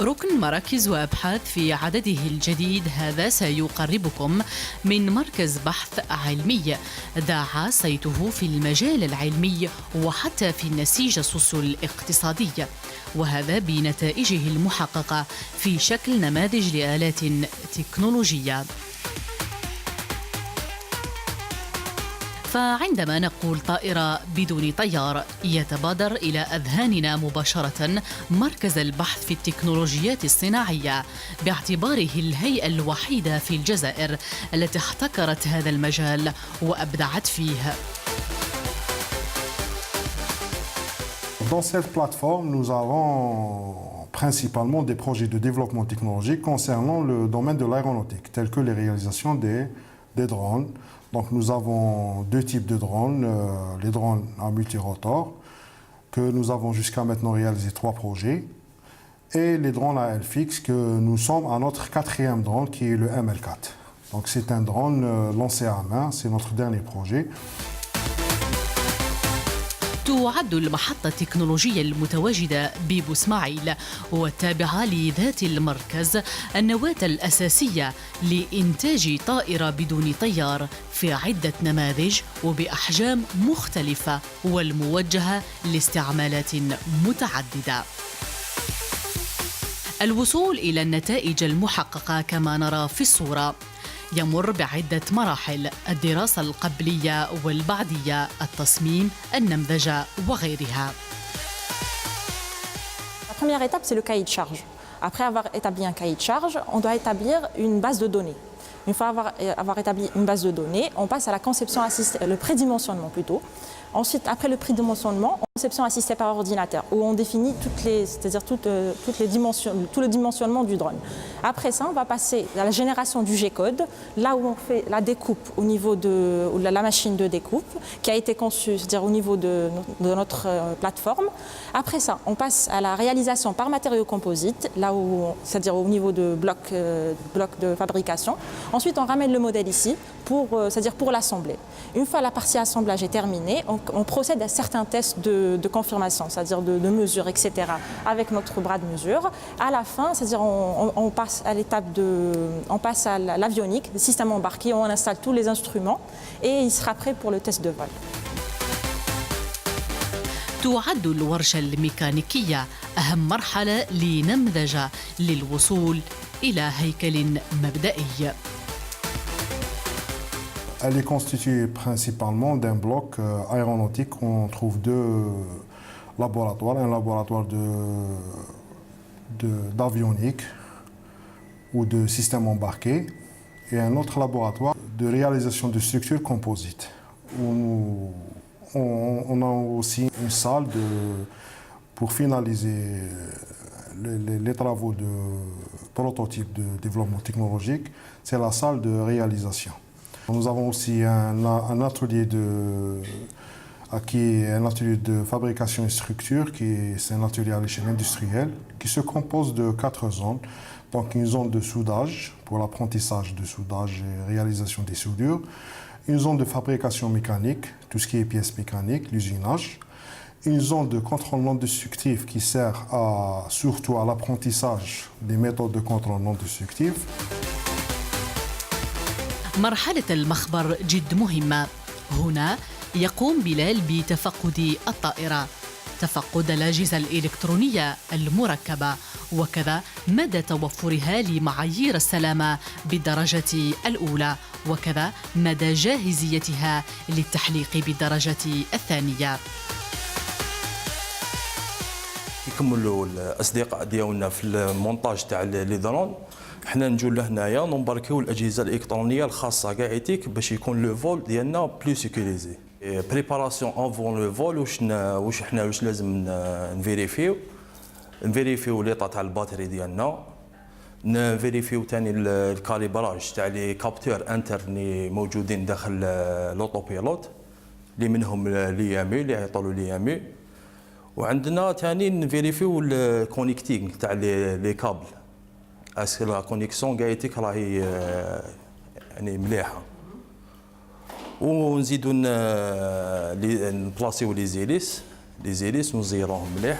ركن مراكز وأبحاث في عدده الجديد هذا سيقربكم من مركز بحث علمي داعى صيته في المجال العلمي وحتى في النسيج السوسيو-الاقتصادي، وهذا بنتائجه المحققة في شكل نماذج لآلات تكنولوجية. فعندما نقول طائرة بدون طيار يتبادر إلى أذهاننا مباشرة مركز البحث في التكنولوجيات الصناعية، باعتباره الهيئة الوحيدة في الجزائر التي احتكرت هذا المجال وأبدعت فيه. Dans cette plateforme, nous avons principalement des projets de développement technologique concernant le domaine de l'aéronautique, tels que les réalisations des drones. Donc nous avons deux types de drones, les drones à multirotor, que nous avons jusqu'à maintenant réalisé 3 projets, et les drones à aile fixe, que nous sommes à notre 4e drone, qui est le ML4. Donc c'est un drone lancé à main, c'est notre dernier projet. تعد المحطة التكنولوجية المتواجدة ببوسماعيل والتابعة لذات المركز النواة الأساسية لإنتاج طائرة بدون طيار في عدة نماذج وبأحجام مختلفة والموجهة لاستعمالات متعددة. الوصول إلى النتائج المحققة كما نرى في الصورة يمر بعدة مراحل: الدراسة القبلية والبعدية، التصميم، النمذجة وغيرها. La première étape, c'est le cahier de charge. Après avoir établi un cahier de charge, on doit établir une base de données. Une fois avoir établi une base de données, on passe à la conception assistée, le prédimensionnement plutôt. Ensuite, après le prédimensionnement, conception assistée par ordinateur, où on définit toutes les dimensions, tout le dimensionnement du drone. Après ça, on va passer à la génération du G-code, là où on fait la découpe au niveau de la machine de découpe, qui a été conçue, c'est-à-dire au niveau de notre plateforme. Après ça, on passe à la réalisation par matériaux composites, là où, c'est-à-dire au niveau de blocs de fabrication. Ensuite, on ramène le modèle ici, c'est-à-dire pour l'assembler. Une fois la partie assemblage est terminée, on procède à certains tests de confirmation, c'est-à-dire de mesure, etc., avec notre bras de mesure. À la fin, c'est-à-dire on passe à l'étape on passe à l'avionique, le système embarqué, on installe tous les instruments et il sera prêt pour le test de vol. تعد الورشة الميكانيكية أهم مرحلة لنمذجة للوصول إلى هيكل مبدئي. Elle est constituée principalement d'un bloc aéronautique. On trouve 2 laboratoires, un laboratoire d'avionique ou de système embarqué et un autre laboratoire de réalisation de structures composites. On a aussi une salle pour finaliser les travaux de prototype de développement technologique. C'est la salle de réalisation. Nous avons aussi un atelier un atelier de fabrication et structure, c'est un atelier à l'échelle industrielle, qui se compose de 4 zones. Donc une zone de soudage pour l'apprentissage de soudage et réalisation des soudures, une zone de fabrication mécanique, tout ce qui est pièces mécaniques, l'usinage, une zone de contrôle non destructif qui sert surtout à l'apprentissage des méthodes de contrôle non destructif. مرحلة المخبر جد مهمة. هنا يقوم بلال بتفقد الطائرة، تفقد الأجهزة الإلكترونية المركبة، وكذا مدى توفرها لمعايير السلامة بالدرجة الأولى، وكذا مدى جاهزيتها للتحليق بالدرجة الثانية. يكملوا الأصدقاء ديالنا في المونتاج تاع لي درون، حنا نجوا لهنايا نمباركيو الاجهزه الالكترونيه الخاصه كاع ايتيك باش يكون لو فول ديالنا بلو سيكوريزي. بريباراسيون افون لو فول واش لازم نفيريفيو ليطا تاع الباتري ديالنا، نفيريفيو ثاني الكاليبراج تاع لي كابتور انترني موجودين داخل لوطوبيلوت اللي منهم ليامي اللي يعطوا ليامي، وعندنا ثاني نفيريفيو الكونيكتينغ تاع لي كابل اسكو لا كونيكسيون كاعيتك راهي يعني مليحه، ونزيدو نبلاصيو لي زيليس لي زيليس ونزيروهم مليح.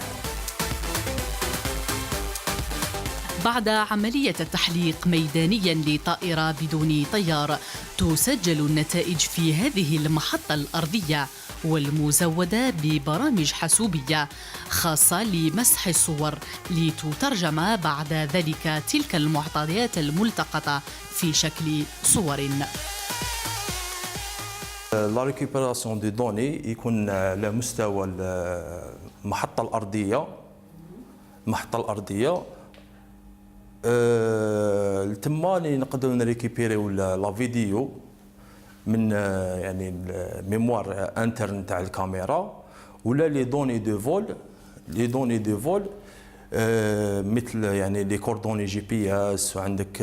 بعد عملية تحليق ميدانيا لطائرة بدون طيار، تسجل النتائج في هذه المحطة الأرضية والمزودة ببرامج حاسوبية خاصة لمسح الصور لتترجم بعد ذلك تلك المعطيات الملتقطة في شكل صور. لا ريكوبيراسيون دي دوني يكون على مستوى المحطة الأرضية. تما اللي نقدروا نريكيبيريو لا فيديو من يعني الميموار انترن تاع الكاميرا، ولا لي دوني دو فول مثل يعني لي كوردوني جي بي اس، وعندك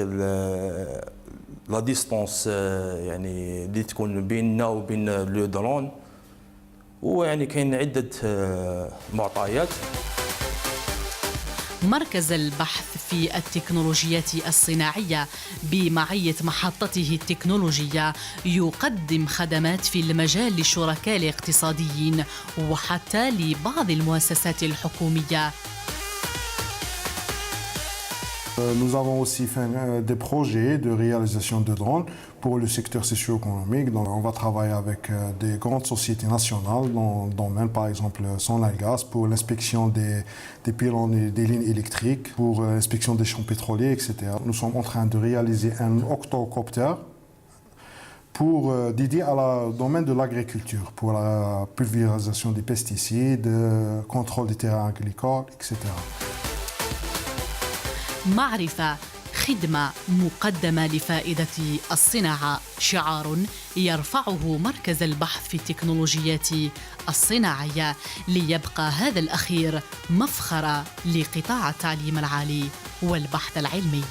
لا ديستونس يعني اللي تكون بيننا وبين لو درون، ويعني كاين عده معطيات. مركز البحث في التكنولوجيات الصناعية بمعية محطته التكنولوجية يقدم خدمات في المجال للشركاء الاقتصاديين وحتى لبعض المؤسسات الحكومية. Nous avons aussi fait des projets de réalisation de drones pour le secteur socio-économique. Donc, on va travailler avec des grandes sociétés nationales dans le domaine, par exemple Sonalgas, pour l'inspection des pylônes et des lignes électriques, pour l'inspection des champs pétroliers, etc. Nous sommes en train de réaliser un octocoptère dédié au domaine de l'agriculture, pour la pulvérisation des pesticides, contrôle des terrains agricoles, etc. معرفة، خدمة مقدمة لفائدة الصناعة، شعار يرفعه مركز البحث في التكنولوجيات الصناعية ليبقى هذا الأخير مفخرة لقطاع التعليم العالي والبحث العلمي.